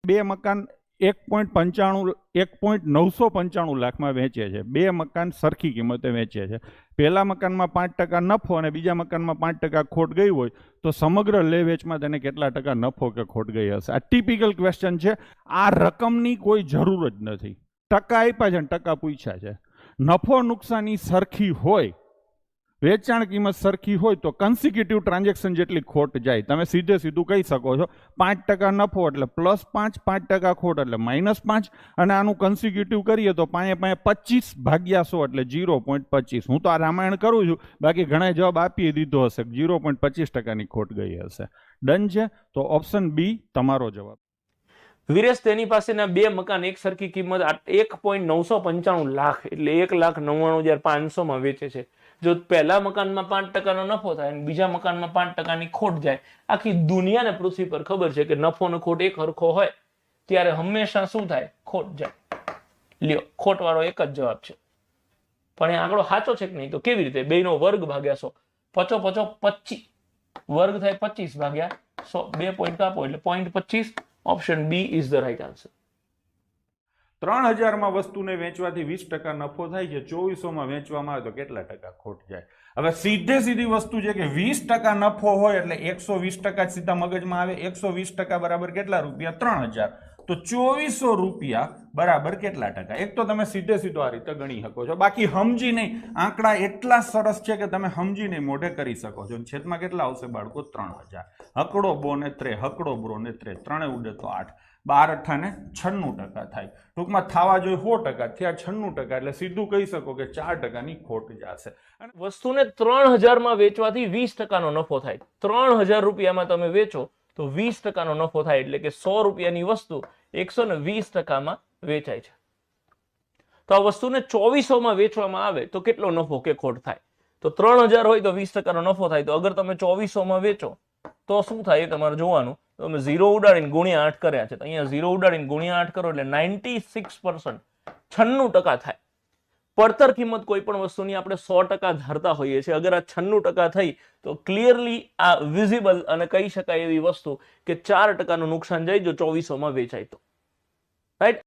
બે મકાન 1.995 લાખમાં વેચે છે। બે મકાન સરખી કિંમતે વેચે છે। પહેલા મકાનમાં 5% નફો અને બીજા મકાનમાં 5% ખોટ ગઈ હોય તો સમગ્ર લે વેચમાં તેને કેટલા ટકા નફો કે ખોટ ગઈ હશે? આ ટિપિકલ ક્વેશ્ચન છે। આ રકમની કોઈ જરૂર જ નથી, ટકા આપ્યા છે અને ટકા પૂછ્યા છે। નફો નુકસાની સરખી હોય, વેચાણ કિંમત સરખી હોય તો કન્સિક્યુટિવ ટ્રાન્ઝેક્શન જેટલી ખોટ જાય। તમે સીધે સીધું કહી શકો છો 5% નફો એટલે +5, 5% ખોટ એટલે -5, અને આનું કન્સિક્યુટિવ કરીએ તો 25 ભાગ્યા 100 એટલે 0.25। હું તો આ રામાયણ કરું છું, બાકી ઘણા જવાબ આપી દીધો હશે, 0.25%ની ખોટ ગઈ હશે। ડન છે? તો ઓપ્શન બી તમારો જવાબ। વીરેશ તેની પાસેના બે મકાન એક સરખી કિંમત 1.995 લાખ એટલે 1,99,500 માં વેચે છે। જો પહેલા મકાનમાં 5% નફો થાય અને બીજા મકાનમાં 5%ની ખોટ જાય, આખી દુનિયાને પૃથ્વી પર ખબર છે કે નફો અને ખોટ એક હરખો હોય ત્યારે હંમેશા શું થાય? ખોટ જાય। લ્યો, ખોટ વાળો એક જ જવાબ છે, પણ એ આંકડો સાચો છે કે નહીં? તો કેવી રીતે? 2 નો વર્ગ ભાગ્યા 100, 25 વર્ગ થાય 25 ભાગ્યા 100, 2 પોઈન્ટ કાપો એટલે 0.25। Option B is the right answer. 3000 માં વસ્તુને વેચવાથી 20% નફો થાય છે, 2400 માં વેચવામાં આવે તો કેટલા ટકા ખોટ જાય? હવે સીધી વસ્તુ છે કે 20% નફો હોય એટલે 120% સીધા મગજમાં આવે। 120% બરાબર કેટલા રૂપિયા? 3000। તો 2400 રૂપિયા બરાબર કેટલા ટકા? એક તો તમે સીધો આ રીતે ગણી શકો છો, બાકી સમજી નહીં। આંકડા એટલા સરસ છે કે તમે સમજી નહીં મોઢે કરી શકો છો। છેદમાં કેટલા આવશે બાળકો? 3000। હકડો બો ને ત્રે, હકડો બ્રો ને ત્રે, ત્રણે ઉડે તો 8, 12 × 8 = 96% થાય। ટૂંકમાં થવા જોઈએ 100%, થયા 96%, એટલે સીધું કહી શકો કે 4%ની ખોટ જશે। અને વસ્તુને 3000 માં વેચવાથી 20%નો નફો થાય। 3000 રૂપિયામાં તમે વેચો તો 20%નો નફો થાય, એટલે કે 100 રૂપિયાની વસ્તુ 120%માં વેચાય છે। તો આ વસ્તુને 2400 માં વેચવામાં આવે તો કેટલો નફો કે ખોટ થાય? તો 3000 હોય તો 20%નો નફો થાય। તો અગર તમે 2400 માં વેચો તો શું થાય એ તમારે જોવાનું। તમે 0 ઉડાડીને ગુણ્યા 8 કર્યા છે, તો અહીંયા 0 ઉડાડીને ગુણ્યા 8 કરો એટલે 96%, 96% થાય। પડતર કિંમત કોઈ પણ વસ્તુની આપણે 100% ધારતા હોઈએ છીએ। અગર આ 96% થઈ તો ક્લિયરલી આ વિઝિબલ અને કહી શકાય એવી વસ્તુ કે 4%નું નુકસાન જાય જો 2400 માં વેચાય તો, રાઈટ।